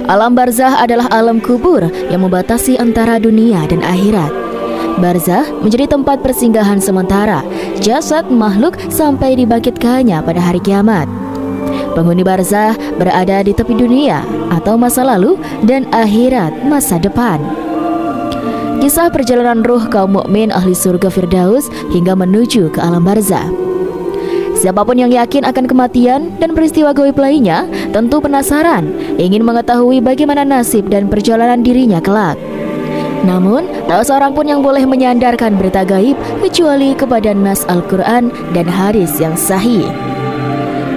Alam barzah adalah alam kubur yang membatasi antara dunia dan akhirat. Barzah menjadi tempat persinggahan sementara jasad makhluk sampai dibangkitkannya pada hari kiamat. Penghuni barzah berada di tepi dunia atau masa lalu dan akhirat masa depan. Kisah perjalanan ruh kaum mukmin ahli surga Firdaus hingga menuju ke alam barzah. Siapapun yang yakin akan kematian dan peristiwa gaib lainnya tentu penasaran, ingin mengetahui bagaimana nasib dan perjalanan dirinya kelak. Namun, tak seorang pun yang boleh menyandarkan berita gaib kecuali kepada nas Al-Quran dan hadis yang sahih.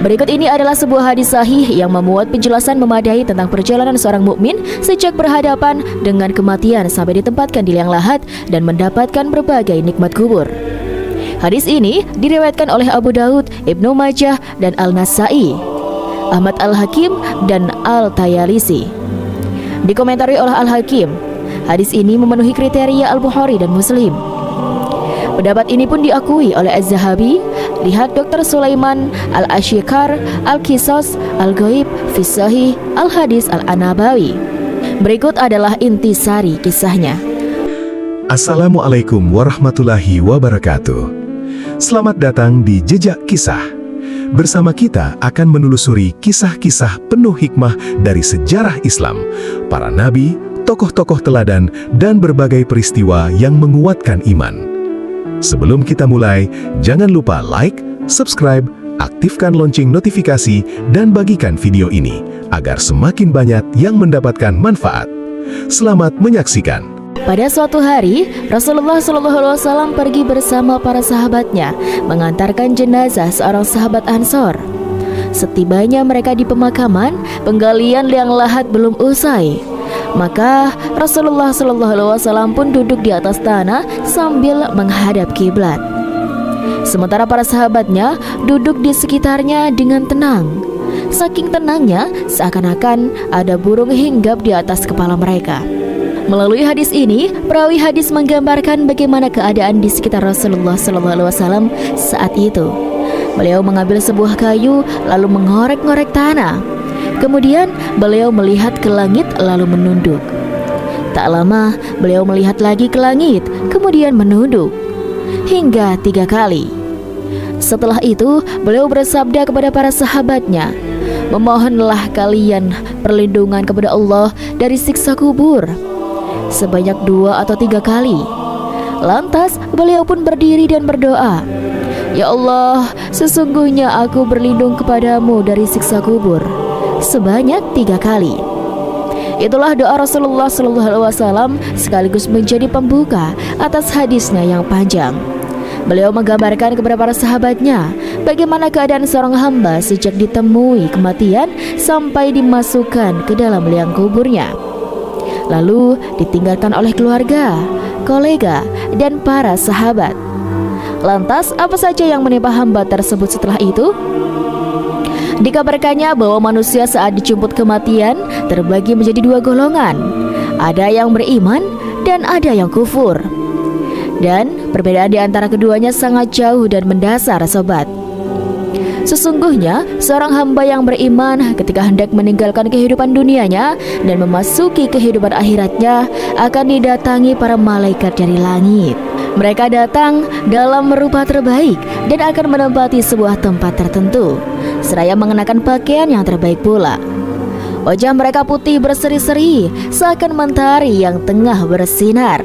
Berikut ini adalah sebuah hadis sahih yang memuat penjelasan memadai tentang perjalanan seorang mukmin sejak berhadapan dengan kematian sampai ditempatkan di liang lahat dan mendapatkan berbagai nikmat kubur. Hadis ini diriwayatkan oleh Abu Daud, Ibnu Majah, dan Al-Nasai, Ahmad Al-Hakim, dan Al-Tayalisi. Dikomentari oleh Al-Hakim, hadis ini memenuhi kriteria Al-Bukhari dan Muslim. Pendapat ini pun diakui oleh Az-Zahabi. Lihat Dr. Sulaiman Al-Ashikar, Al-Qisas, Al-Ghaib, fi Sahih, Al-Hadis Al-Anabawi. Berikut adalah intisari kisahnya. Assalamualaikum warahmatullahi wabarakatuh. Selamat datang di Jejak Kisah. Bersama kita akan menelusuri kisah-kisah penuh hikmah dari sejarah Islam, para nabi, tokoh-tokoh teladan, dan berbagai peristiwa yang menguatkan iman. Sebelum kita mulai, jangan lupa like, subscribe, aktifkan lonceng notifikasi, dan bagikan video ini agar semakin banyak yang mendapatkan manfaat. Selamat menyaksikan. Pada suatu hari, Rasulullah SAW pergi bersama para sahabatnya mengantarkan jenazah seorang sahabat Ansor. Setibanya mereka di pemakaman, penggalian liang lahat belum usai. Maka Rasulullah SAW pun duduk di atas tanah sambil menghadap kiblat. Sementara para sahabatnya duduk di sekitarnya dengan tenang. Saking tenangnya, seakan-akan ada burung hinggap di atas kepala mereka. Melalui hadis ini, perawi hadis menggambarkan bagaimana keadaan di sekitar Rasulullah SAW saat itu. Beliau mengambil sebuah kayu lalu mengorek-ngorek tanah. Kemudian beliau melihat ke langit lalu menunduk. Tak lama beliau melihat lagi ke langit, kemudian menunduk hingga 3 kali. Setelah itu beliau bersabda kepada para sahabatnya, "Memohonlah kalian perlindungan kepada Allah dari siksa kubur," sebanyak 2 atau 3 kali. Lantas beliau pun berdiri dan berdoa, "Ya Allah, sesungguhnya aku berlindung kepadamu dari siksa kubur," sebanyak 3 kali. Itulah doa Rasulullah SAW sekaligus menjadi pembuka atas hadisnya yang panjang. Beliau menggambarkan kepada para sahabatnya bagaimana keadaan seorang hamba sejak ditemui kematian sampai dimasukkan ke dalam liang kuburnya, lalu ditinggalkan oleh keluarga, kolega, dan para sahabat. Lantas apa saja yang menimpa hamba tersebut setelah itu? Dikabarkannya bahwa manusia saat dijemput kematian terbagi menjadi 2 golongan. Ada yang beriman dan ada yang kufur. Dan perbedaan di antara keduanya sangat jauh dan mendasar, sobat. Sesungguhnya seorang hamba yang beriman ketika hendak meninggalkan kehidupan dunianya dan memasuki kehidupan akhiratnya akan didatangi para malaikat dari langit. Mereka datang dalam rupa terbaik dan akan menempati sebuah tempat tertentu, seraya mengenakan pakaian yang terbaik pula. Wajah mereka putih berseri-seri seakan mentari yang tengah bersinar.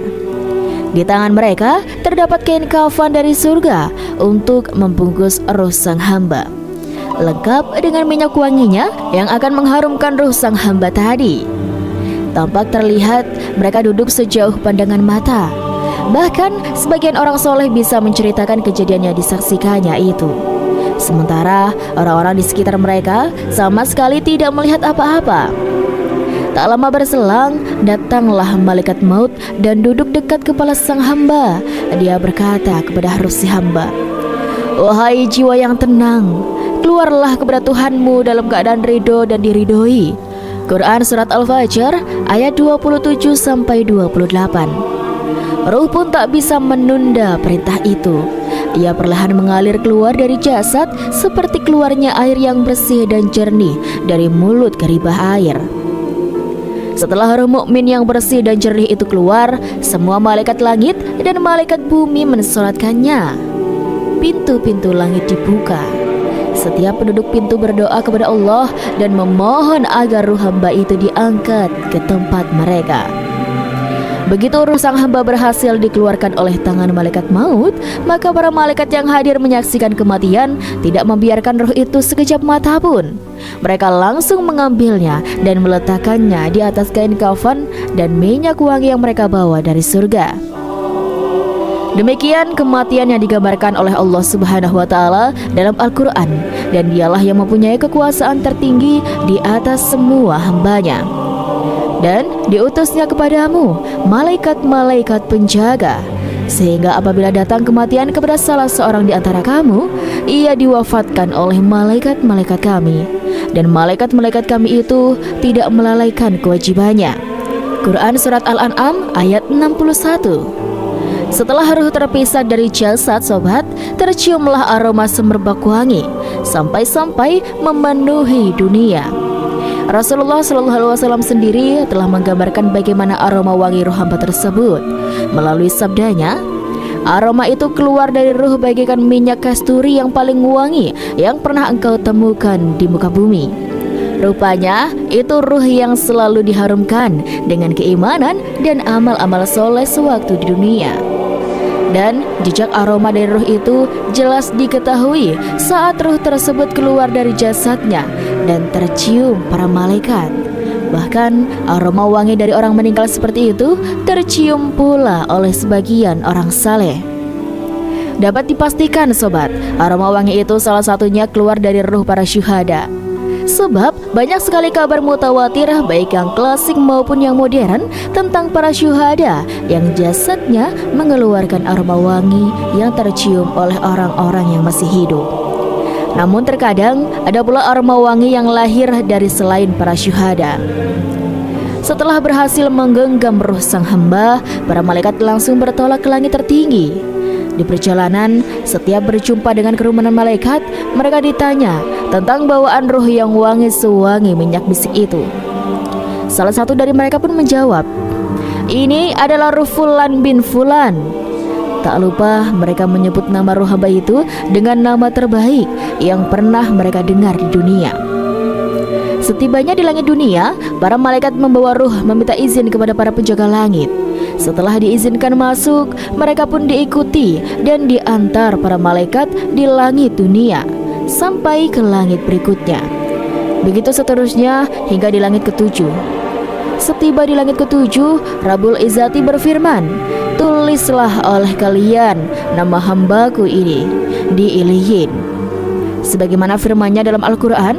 Di tangan mereka terdapat kain kafan dari surga untuk membungkus ruh sang hamba, lengkap dengan minyak wanginya yang akan mengharumkan ruh sang hamba tadi. Tampak terlihat mereka duduk sejauh pandangan mata. Bahkan sebagian orang soleh bisa menceritakan kejadian yang disaksikannya itu. Sementara orang-orang di sekitar mereka sama sekali tidak melihat apa-apa. Tak lama berselang, datanglah malaikat maut dan duduk dekat kepala sang hamba. Dia berkata kepada ruh si hamba, "Wahai jiwa yang tenang, keluarlah kepada Tuhanmu dalam keadaan ridho dan diridhoi." Quran Surat Al-Fajr ayat 27-28. Ruh pun tak bisa menunda perintah itu. Ia perlahan mengalir keluar dari jasad seperti keluarnya air yang bersih dan jernih dari mulut keribah air. Setelah roh mukmin yang bersih dan jernih itu keluar, semua malaikat langit dan malaikat bumi mensolatkannya. Pintu-pintu langit dibuka. Setiap penduduk pintu berdoa kepada Allah dan memohon agar ruh hamba itu diangkat ke tempat mereka. Begitu ruh sang hamba berhasil dikeluarkan oleh tangan malaikat maut, maka para malaikat yang hadir menyaksikan kematian tidak membiarkan roh itu sekejap mata pun. Mereka langsung mengambilnya dan meletakkannya di atas kain kafan dan minyak wangi yang mereka bawa dari surga. Demikian kematian yang digambarkan oleh Allah Subhanahu wa Ta'ala dalam Al-Quran, dan Dialah yang mempunyai kekuasaan tertinggi di atas semua hambanya. Dan diutusnya kepadamu malaikat-malaikat penjaga, sehingga apabila datang kematian kepada salah seorang di antara kamu, ia diwafatkan oleh malaikat-malaikat kami, dan malaikat-malaikat kami itu tidak melalaikan kewajibannya. Quran Surat Al-An'am ayat 61. Setelah ruh terpisah dari jasad sobat, terciumlah aroma semerbak wangi sampai-sampai memenuhi dunia. Rasulullah SAW sendiri telah menggambarkan bagaimana aroma wangi ruh hamba tersebut melalui sabdanya, aroma itu keluar dari ruh bagaikan minyak kasturi yang paling wangi yang pernah engkau temukan di muka bumi. Rupanya itu ruh yang selalu diharumkan dengan keimanan dan amal-amal soleh sewaktu di dunia. Dan jejak aroma dari ruh itu jelas diketahui saat ruh tersebut keluar dari jasadnya dan tercium para malaikat. Bahkan aroma wangi dari orang meninggal seperti itu tercium pula oleh sebagian orang saleh. Dapat dipastikan sobat, aroma wangi itu salah satunya keluar dari ruh para syuhada. Sebab banyak sekali kabar mutawatir baik yang klasik maupun yang modern tentang para syuhada yang jasadnya mengeluarkan aroma wangi yang tercium oleh orang-orang yang masih hidup. Namun terkadang ada pula aroma wangi yang lahir dari selain para syuhada. Setelah berhasil menggenggam ruh sang hamba, para malaikat langsung bertolak ke langit tertinggi. Di perjalanan, setiap berjumpa dengan kerumunan malaikat, mereka ditanya tentang bawaan ruh yang wangi sewangi minyak misik itu. Salah satu dari mereka pun menjawab, "Ini adalah ruh Fulan bin Fulan." Tak lupa mereka menyebut nama ruh hamba itu dengan nama terbaik yang pernah mereka dengar di dunia. Setibanya di langit dunia, para malaikat membawa ruh meminta izin kepada para penjaga langit. Setelah diizinkan masuk, mereka pun diikuti dan diantar para malaikat di langit dunia sampai ke langit berikutnya. Begitu seterusnya hingga di langit ketujuh. Setiba di langit ketujuh, Rabbul Izzati berfirman, "Tulislah oleh kalian nama hambaku ini di Iliyin." Sebagaimana firman-Nya dalam Al-Quran,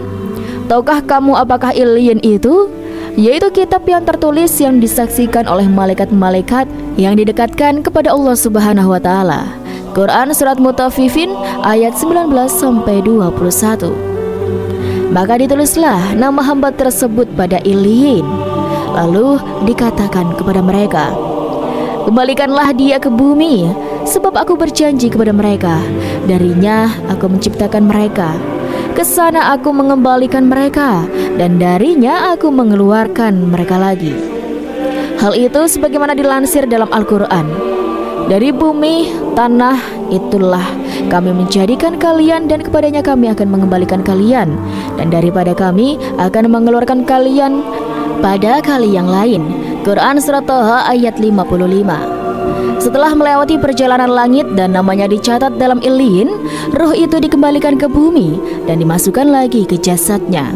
"Tahukah kamu apakah Iliyin itu? Yaitu kitab yang tertulis yang disaksikan oleh malaikat-malaikat yang didekatkan kepada Allah Subhanahu wa Ta'ala." Quran Surat Mutaffifin ayat 19-21. Maka ditulislah nama hamba tersebut pada Iliyin. Lalu dikatakan kepada mereka, "Kembalikanlah dia ke bumi, sebab aku berjanji kepada mereka, darinya aku menciptakan mereka. Kesana aku mengembalikan mereka, dan darinya aku mengeluarkan mereka lagi." Hal itu sebagaimana dilansir dalam Al-Quran, "Dari bumi, tanah, itulah kami menjadikan kalian, dan kepadanya kami akan mengembalikan kalian, dan daripada kami akan mengeluarkan kalian pada kali yang lain." Quran Surat Thaha ayat 55. Setelah melewati perjalanan langit dan namanya dicatat dalam Iliyin, ruh itu dikembalikan ke bumi dan dimasukkan lagi ke jasadnya,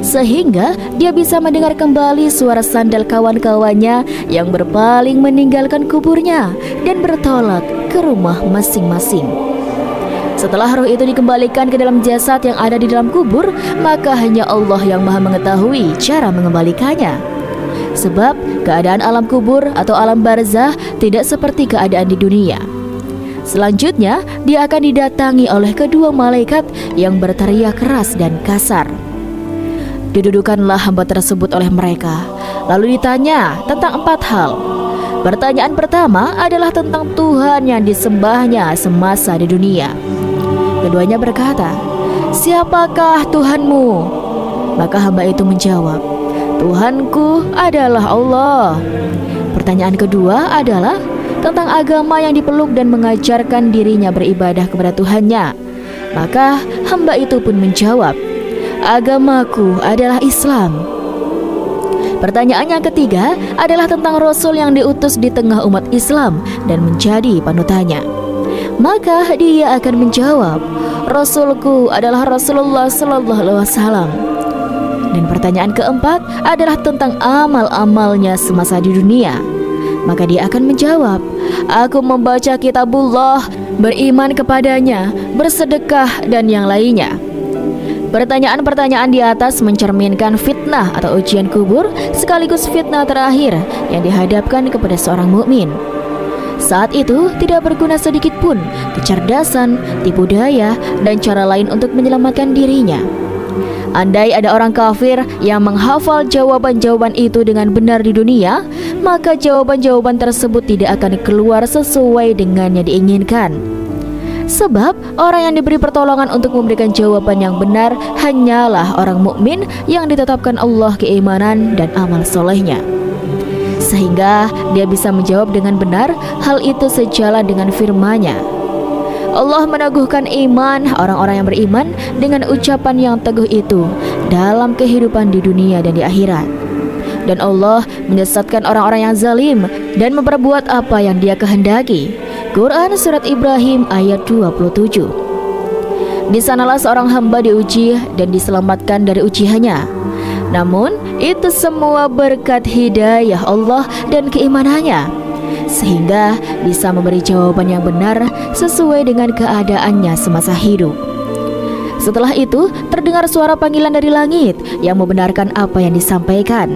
sehingga dia bisa mendengar kembali suara sandal kawan-kawannya yang berpaling meninggalkan kuburnya dan bertolak ke rumah masing-masing. Setelah roh itu dikembalikan ke dalam jasad yang ada di dalam kubur, maka hanya Allah yang Maha mengetahui cara mengembalikannya. Sebab keadaan alam kubur atau alam barzah tidak seperti keadaan di dunia. Selanjutnya, dia akan didatangi oleh kedua malaikat yang berteriak keras dan kasar. Didudukanlah hamba tersebut oleh mereka, lalu ditanya tentang 4 hal. Pertanyaan pertama adalah tentang Tuhan yang disembahnya semasa di dunia. Keduanya berkata, "Siapakah Tuhanmu?" Maka hamba itu menjawab, Tuhanku adalah Allah. Pertanyaan kedua adalah tentang agama yang dipeluk dan mengajarkan dirinya beribadah kepada Tuhannya. Maka hamba itu pun menjawab, agamaku adalah Islam. Pertanyaan yang ketiga adalah tentang Rasul yang diutus di tengah umat Islam dan menjadi panutannya. Maka dia akan menjawab, Rasulku adalah Rasulullah Sallallahu Alaihi Wasallam. Dan pertanyaan keempat adalah tentang amal-amalnya semasa di dunia. Maka dia akan menjawab, aku membaca kitabullah, beriman kepadanya, bersedekah, dan yang lainnya. Pertanyaan-pertanyaan di atas mencerminkan fitnah atau ujian kubur sekaligus fitnah terakhir yang dihadapkan kepada seorang mukmin. Saat itu tidak berguna sedikit pun kecerdasan, tipu daya, dan cara lain untuk menyelamatkan dirinya. Andai ada orang kafir yang menghafal jawaban-jawaban itu dengan benar di dunia, maka jawaban-jawaban tersebut tidak akan keluar sesuai dengan yang diinginkan. Sebab orang yang diberi pertolongan untuk memberikan jawaban yang benar hanyalah orang mukmin yang ditetapkan Allah keimanan dan amal solehnya, sehingga dia bisa menjawab dengan benar. Hal itu sejalan dengan firman-Nya. Allah meneguhkan iman orang-orang yang beriman dengan ucapan yang teguh itu dalam kehidupan di dunia dan di akhirat. Dan Allah menyesatkan orang-orang yang zalim dan memperbuat apa yang Dia kehendaki. Quran Surat Ibrahim ayat 27. Di sanalah seorang hamba diuji dan diselamatkan dari ujiannya. Namun itu semua berkat hidayah Allah dan keimanannya, sehingga bisa memberi jawaban yang benar sesuai dengan keadaannya semasa hidup. Setelah itu terdengar suara panggilan dari langit yang membenarkan apa yang disampaikan,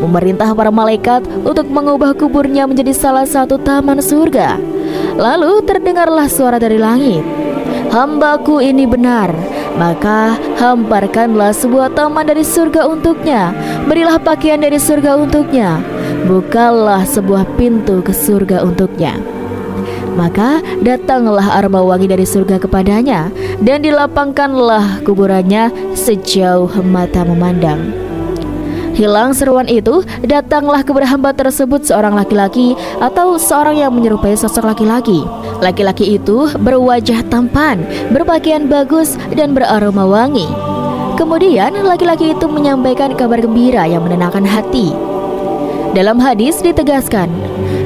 memerintah para malaikat untuk mengubah kuburnya menjadi salah satu taman surga. Lalu terdengarlah suara dari langit, hambaku ini benar, maka hamparkanlah sebuah taman dari surga untuknya, berilah pakaian dari surga untuknya, bukalah sebuah pintu ke surga untuknya. Maka datanglah aroma wangi dari surga kepadanya, dan dilapangkanlah kuburannya sejauh mata memandang. Hilang seruan itu, datanglah kepada hamba tersebut seorang laki-laki atau seorang yang menyerupai sosok laki-laki. Laki-laki itu berwajah tampan, berpakaian bagus, dan beraroma wangi. Kemudian laki-laki itu menyampaikan kabar gembira yang menenangkan hati. Dalam hadis ditegaskan,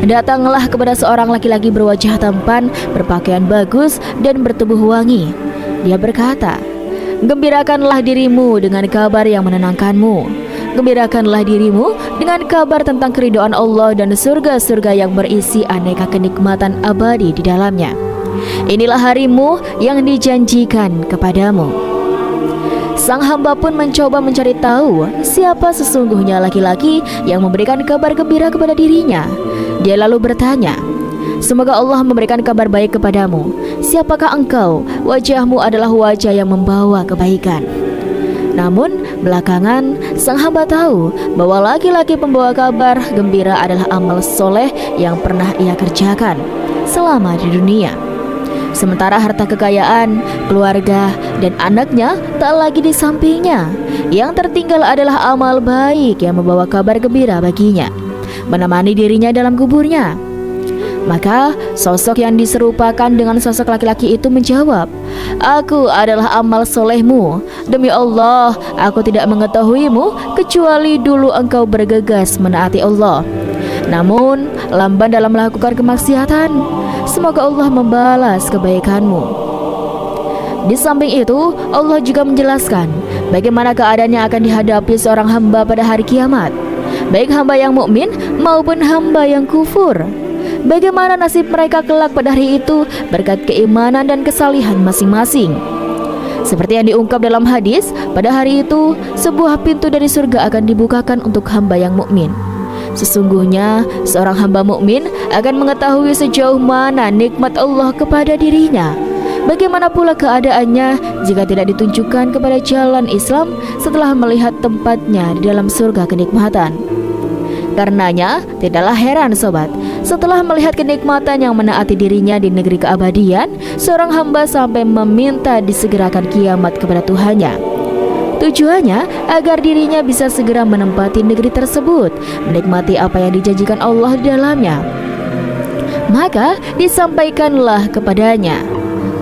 datanglah kepada seorang laki-laki berwajah tampan, berpakaian bagus, dan bertubuh wangi. Dia berkata, gembirakanlah dirimu dengan kabar yang menenangkanmu. Gembirakanlah dirimu dengan kabar tentang keridhaan Allah dan surga-surga yang berisi aneka kenikmatan abadi di dalamnya. Inilah harimu yang dijanjikan kepadamu. Sang hamba pun mencoba mencari tahu siapa sesungguhnya laki-laki yang memberikan kabar gembira kepada dirinya. Dia lalu bertanya, semoga Allah memberikan kabar baik kepadamu. Siapakah engkau? Wajahmu adalah wajah yang membawa kebaikan. Namun belakangan sang hamba tahu bahwa laki-laki pembawa kabar gembira adalah amal soleh yang pernah ia kerjakan selama di dunia. Sementara harta kekayaan, keluarga, dan anaknya tak lagi di sampingnya. Yang tertinggal adalah amal baik yang membawa kabar gembira baginya, menemani dirinya dalam kuburnya. Maka sosok yang diserupakan dengan sosok laki-laki itu menjawab, aku adalah amal solehmu. Demi Allah, aku tidak mengetahuimu kecuali dulu engkau bergegas menaati Allah, namun lamban dalam melakukan kemaksiatan. Semoga Allah membalas kebaikanmu. Di samping itu, Allah juga menjelaskan bagaimana keadaan yang akan dihadapi seorang hamba pada hari kiamat, baik hamba yang mukmin maupun hamba yang kufur. Bagaimana nasib mereka kelak pada hari itu berkat keimanan dan kesalihan masing-masing. Seperti yang diungkap dalam hadis, pada hari itu sebuah pintu dari surga akan dibukakan untuk hamba yang mukmin. Sesungguhnya seorang hamba mukmin akan mengetahui sejauh mana nikmat Allah kepada dirinya. Bagaimana pula keadaannya jika tidak ditunjukkan kepada jalan Islam setelah melihat tempatnya di dalam surga kenikmatan. Karenanya, tidaklah heran sobat, setelah melihat kenikmatan yang menaati dirinya di negeri keabadian, seorang hamba sampai meminta disegerakan kiamat kepada Tuhannya. Tujuannya agar dirinya bisa segera menempati negeri tersebut, menikmati apa yang dijanjikan Allah di dalamnya. Maka disampaikanlah kepadanya,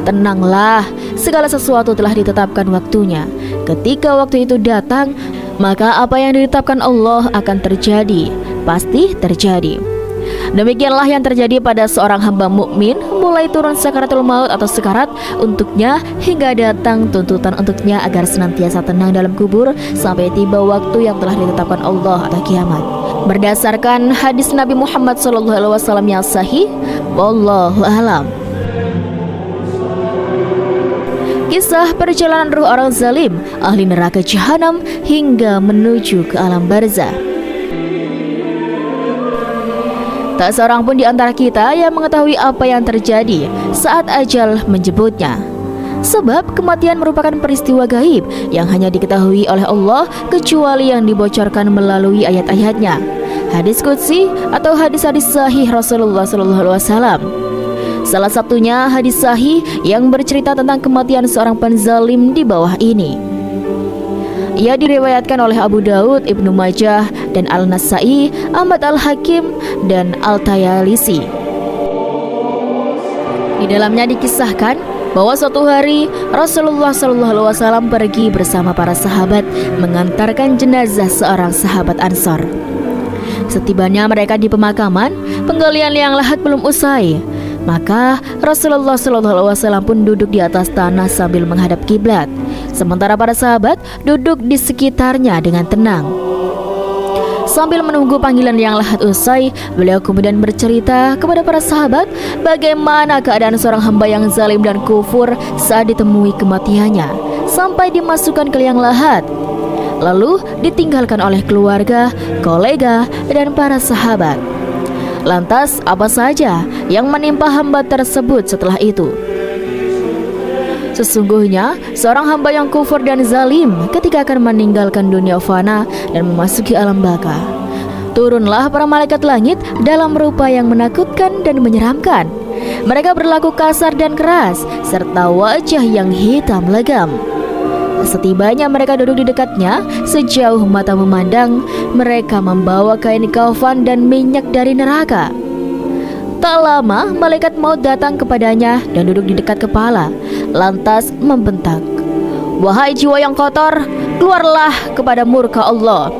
tenanglah, segala sesuatu telah ditetapkan waktunya. Ketika waktu itu datang, maka apa yang ditetapkan Allah akan terjadi, pasti terjadi. Demikianlah yang terjadi pada seorang hamba mukmin, mulai turun sakaratul maut atau sekarat untuknya hingga datang tuntutan untuknya agar senantiasa tenang dalam kubur sampai tiba waktu yang telah ditetapkan Allah atau kiamat. Berdasarkan hadis Nabi Muhammad SAW yang sahih, wallahu a'lam. Kisah perjalanan ruh orang zalim, ahli neraka jahanam hingga menuju ke alam barzah. Tak seorang pun di antara kita yang mengetahui apa yang terjadi saat ajal menjemputnya. Sebab kematian merupakan peristiwa gaib yang hanya diketahui oleh Allah kecuali yang dibocorkan melalui ayat-ayatnya, hadis qudsi atau hadis-hadis sahih Rasulullah SAW. Salah satunya hadis sahih yang bercerita tentang kematian seorang penzalim di bawah ini. Ia diriwayatkan oleh Abu Daud, Ibnu Majah, dan Al-Nasai, Ahmad Al-Hakim, dan Al-Tayalisi. Di dalamnya dikisahkan bahwa suatu hari Rasulullah SAW pergi bersama para sahabat mengantarkan jenazah seorang sahabat Ansor. Setibanya mereka di pemakaman, penggalian liang lahat belum usai. Maka Rasulullah SAW pun duduk di atas tanah sambil menghadap kiblat, sementara para sahabat duduk di sekitarnya dengan tenang. Sambil menunggu panggilan yang lahat usai, beliau kemudian bercerita kepada para sahabat bagaimana keadaan seorang hamba yang zalim dan kufur saat ditemui kematiannya, sampai dimasukkan ke liang lahat, lalu ditinggalkan oleh keluarga, kolega, dan para sahabat. Lantas apa saja yang menimpa hamba tersebut setelah itu? Sesungguhnya seorang hamba yang kufur dan zalim ketika akan meninggalkan dunia fana dan memasuki alam baka, turunlah para malaikat langit dalam rupa yang menakutkan dan menyeramkan. Mereka berlaku kasar dan keras serta wajah yang hitam legam. Setibanya mereka duduk di dekatnya, sejauh mata memandang, mereka membawa kain kafan dan minyak dari neraka. Tak lama malaikat maut datang kepadanya dan duduk di dekat kepala, lantas membentak, "Wahai jiwa yang kotor, keluarlah kepada murka Allah."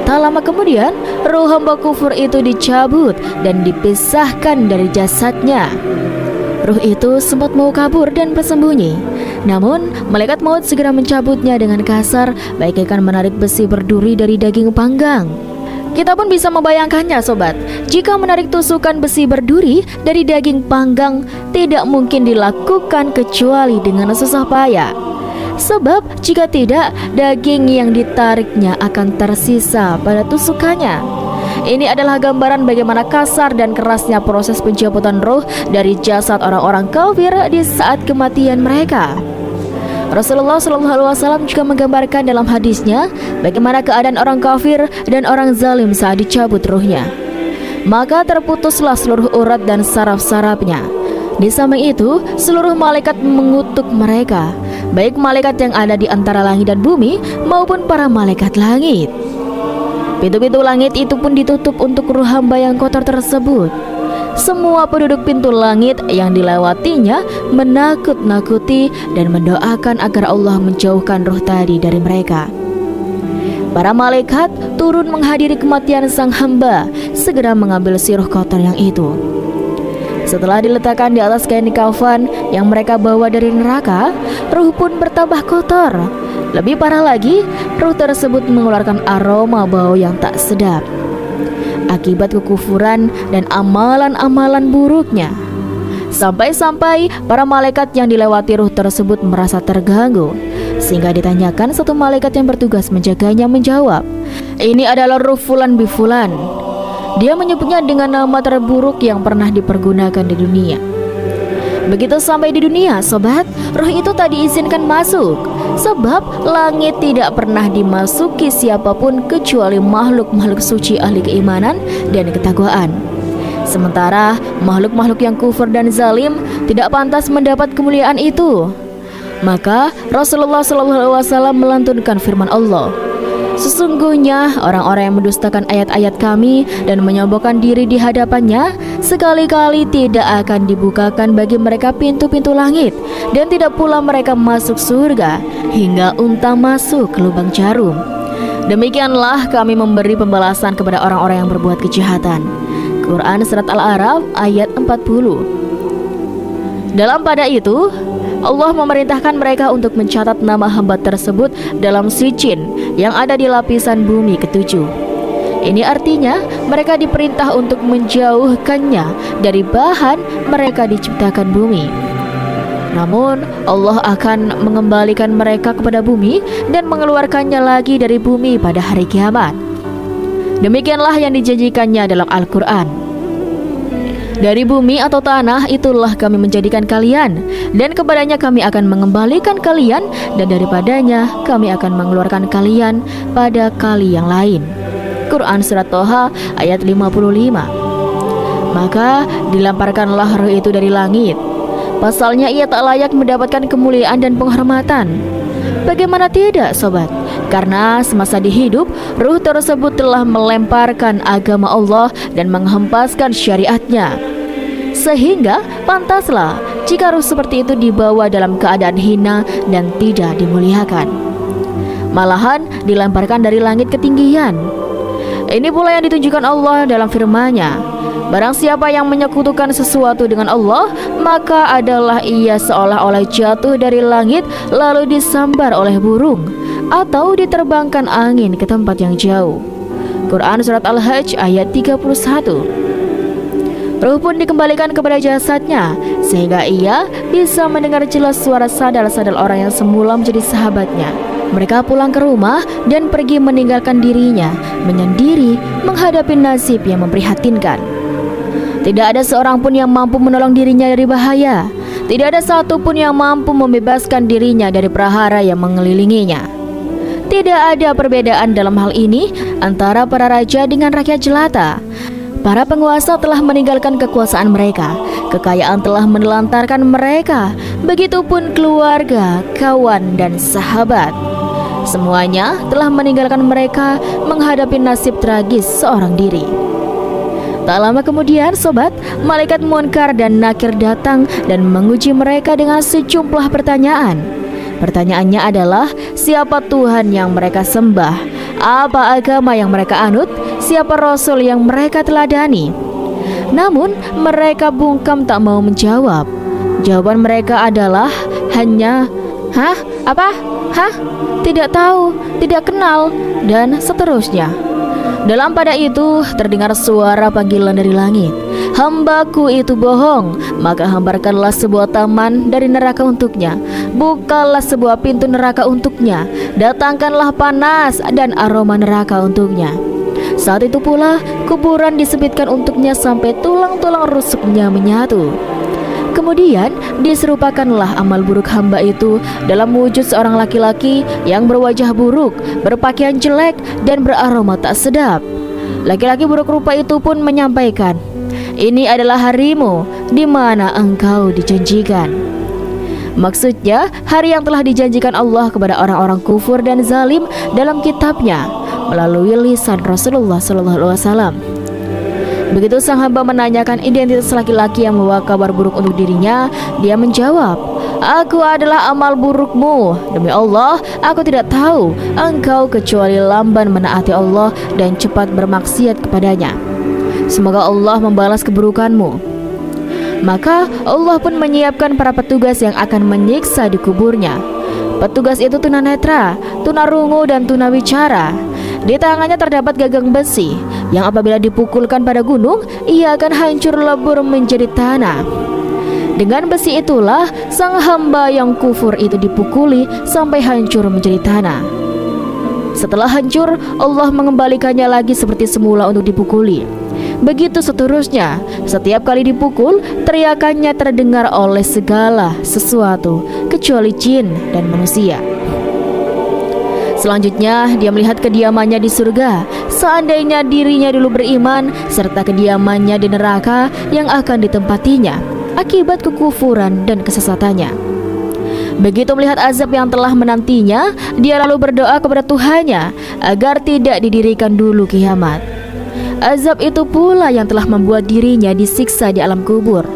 Tak lama kemudian ruh hamba kufur itu dicabut dan dipisahkan dari jasadnya. Ruh itu sempat mau kabur dan bersembunyi, namun malaikat maut segera mencabutnya dengan kasar, bagaikan menarik besi berduri dari daging panggang. Kita pun bisa membayangkannya sobat, jika menarik tusukan besi berduri dari daging panggang tidak mungkin dilakukan kecuali dengan susah payah. Sebab jika tidak, daging yang ditariknya akan tersisa pada tusukannya. Ini adalah gambaran bagaimana kasar dan kerasnya proses pencabutan roh dari jasad orang-orang kafir di saat kematian mereka. Rasulullah SAW juga menggambarkan dalam hadisnya bagaimana keadaan orang kafir dan orang zalim saat dicabut ruhnya. Maka terputuslah seluruh urat dan saraf-sarafnya. Di samping itu, seluruh malaikat mengutuk mereka, baik malaikat yang ada di antara langit dan bumi maupun para malaikat langit. Pintu-pintu langit itu pun ditutup untuk ruh hamba yang kotor tersebut. Semua penduduk pintu langit yang dilewatinya menakut-nakuti dan mendoakan agar Allah menjauhkan ruh tadi dari mereka. Para malaikat turun menghadiri kematian sang hamba, segera mengambil si ruh kotor yang itu. Setelah diletakkan di atas kain kafan yang mereka bawa dari neraka, ruh pun bertambah kotor. Lebih parah lagi, ruh tersebut mengeluarkan aroma bau yang tak sedap akibat kekufuran dan amalan-amalan buruknya. Sampai-sampai para malaikat yang dilewati ruh tersebut merasa terganggu, sehingga ditanyakan satu malaikat yang bertugas menjaganya menjawab, "Ini adalah ruh fulan bifulan." Dia menyebutnya dengan nama terburuk yang pernah dipergunakan di dunia. Begitu sampai di dunia, sobat, ruh itu tak diizinkan masuk, sebab langit tidak pernah dimasuki siapapun kecuali makhluk-makhluk suci ahli keimanan dan ketakwaan. Sementara makhluk-makhluk yang kufur dan zalim tidak pantas mendapat kemuliaan itu. Maka Rasulullah SAW melantunkan firman Allah, "Sesungguhnya orang-orang yang mendustakan ayat-ayat kami dan menyombongkan diri di hadapannya, sekali-kali tidak akan dibukakan bagi mereka pintu-pintu langit, dan tidak pula mereka masuk surga hingga unta masuk ke lubang jarum. Demikianlah kami memberi pembalasan kepada orang-orang yang berbuat kejahatan." Quran Surat Al-A'raf ayat 40. Dalam pada itu, Allah memerintahkan mereka untuk mencatat nama hamba tersebut dalam sijin yang ada di lapisan bumi ketujuh. Ini artinya mereka diperintah untuk menjauhkannya dari bahan mereka diciptakan bumi. Namun Allah akan mengembalikan mereka kepada bumi dan mengeluarkannya lagi dari bumi pada hari kiamat. Demikianlah yang dijanjikannya dalam Al-Quran. Dari bumi atau tanah itulah kami menjadikan kalian, dan kepadanya kami akan mengembalikan kalian, dan daripadanya kami akan mengeluarkan kalian pada kali yang lain. Quran Surat Toha ayat 55. Maka dilemparkanlah roh itu dari langit. Pasalnya ia tak layak mendapatkan kemuliaan dan penghormatan. Bagaimana tidak, sobat? Karena semasa dihidup, ruh tersebut telah melemparkan agama Allah dan menghempaskan syariatnya. Sehingga pantaslah jika ruh seperti itu dibawa dalam keadaan hina dan tidak dimuliakan. Malahan dilemparkan dari langit ketinggian. Ini pula yang ditunjukkan Allah dalam firman-Nya, "Barang siapa yang menyekutukan sesuatu dengan Allah, maka adalah ia seolah-olah jatuh dari langit lalu disambar oleh burung, atau diterbangkan angin ke tempat yang jauh." Quran Surat Al-Hajj ayat 31. Ruh pun dikembalikan kepada jasadnya, sehingga ia bisa mendengar jelas suara sadal-sadal orang yang semula menjadi sahabatnya. Mereka pulang ke rumah dan pergi meninggalkan dirinya, menyendiri menghadapi nasib yang memprihatinkan. Tidak ada seorang pun yang mampu menolong dirinya dari bahaya. Tidak ada satu pun yang mampu membebaskan dirinya dari prahara yang mengelilinginya. Tidak ada perbedaan dalam hal ini antara para raja dengan rakyat jelata. Para penguasa telah meninggalkan kekuasaan mereka, kekayaan telah menelantarkan mereka, begitupun keluarga, kawan, dan sahabat. Semuanya telah meninggalkan mereka menghadapi nasib tragis seorang diri. Tak lama kemudian, sobat, malaikat Munkar dan Nakir datang dan menguji mereka dengan sejumlah pertanyaan. Pertanyaannya adalah, siapa Tuhan yang mereka sembah? Apa agama yang mereka anut? Siapa Rasul yang mereka teladani? Namun mereka bungkam tak mau menjawab. Jawaban mereka adalah hanya "Hah? Apa? Hah? Tidak tahu, tidak kenal," dan seterusnya. Dalam pada itu terdengar suara panggilan dari langit, "Hambaku itu bohong, maka hamparkanlah sebuah taman dari neraka untuknya. Bukalah sebuah pintu neraka untuknya. Datangkanlah panas dan aroma neraka untuknya. Saat itu pula kuburan disempitkan untuknya sampai tulang-tulang rusuknya menyatu. Kemudian diserupakanlah amal buruk hamba itu dalam wujud seorang laki-laki yang berwajah buruk, berpakaian jelek, dan beraroma tak sedap. Laki-laki buruk rupa itu pun menyampaikan, 'Ini adalah harimu di mana engkau dijanjikan.'" Maksudnya hari yang telah dijanjikan Allah kepada orang-orang kufur dan zalim dalam kitabnya melalui lisan Rasulullah SAW. Begitu sang hamba menanyakan identitas laki-laki yang membawa kabar buruk untuk dirinya, dia menjawab, "Aku adalah amal burukmu. Demi Allah, aku tidak tahu engkau kecuali lamban menaati Allah dan cepat bermaksiat kepadanya. Semoga Allah membalas keburukanmu." Maka Allah pun menyiapkan para petugas yang akan menyiksa di kuburnya. Petugas itu tunanetra, tunarungu, dan tunawicara. Di tangannya terdapat gagang besi yang apabila dipukulkan pada gunung, ia akan hancur lebur menjadi tanah. Dengan besi itulah sang hamba yang kufur itu dipukuli sampai hancur menjadi tanah. Setelah hancur, Allah mengembalikannya lagi seperti semula untuk dipukuli. Begitu seterusnya, setiap kali dipukul, teriakannya terdengar oleh segala sesuatu kecuali jin dan manusia. Selanjutnya, dia melihat kediamannya di surga. Seandainya dirinya dulu beriman, serta kediamannya di neraka yang akan ditempatinya akibat kekufuran dan kesesatannya. Begitu melihat azab yang telah menantinya, dia lalu berdoa kepada Tuhannya agar tidak didirikan dulu kiamat. Azab itu pula yang telah membuat dirinya disiksa di alam kubur.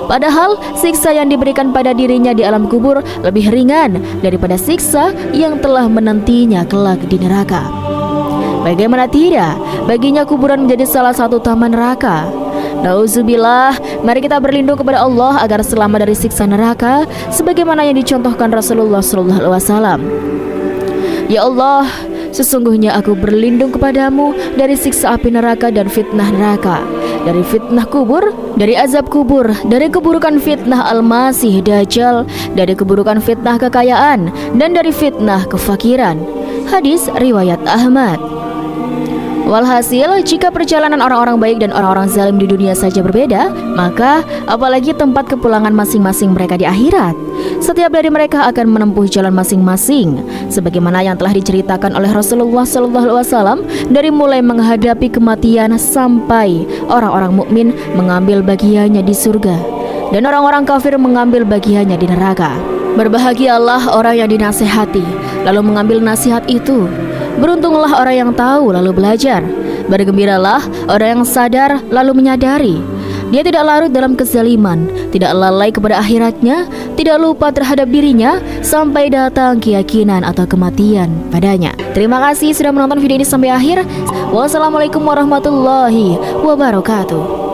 Padahal siksa yang diberikan pada dirinya di alam kubur lebih ringan daripada siksa yang telah menantinya kelak di neraka. Bagaimana tidak, baginya kuburan menjadi salah satu taman neraka. Nauzubillah, mari kita berlindung kepada Allah agar selamat dari siksa neraka sebagaimana yang dicontohkan Rasulullah SAW. Ya Allah, sesungguhnya aku berlindung kepadamu dari siksa api neraka dan fitnah neraka, dari fitnah kubur, dari azab kubur, dari keburukan fitnah Al-Masih Dajjal, dari keburukan fitnah kekayaan, dan dari fitnah kefakiran. Hadis riwayat Ahmad. Walhasil, jika perjalanan orang-orang baik dan orang-orang zalim di dunia saja berbeda, maka apalagi tempat kepulangan masing-masing mereka di akhirat. Setiap dari mereka akan menempuh jalan masing-masing, sebagaimana yang telah diceritakan oleh Rasulullah SAW, dari mulai menghadapi kematian sampai orang-orang mukmin mengambil bagiannya di surga, dan orang-orang kafir mengambil bagiannya di neraka. Berbahagialah orang yang dinasihati, lalu mengambil nasihat itu. Beruntunglah orang yang tahu lalu belajar. Bergembiralah orang yang sadar lalu menyadari. Dia tidak larut dalam kezaliman, tidak lalai kepada akhiratnya, tidak lupa terhadap dirinya sampai datang keyakinan atau kematian padanya. Terima kasih sudah menonton video ini sampai akhir. Wassalamualaikum warahmatullahi wabarakatuh.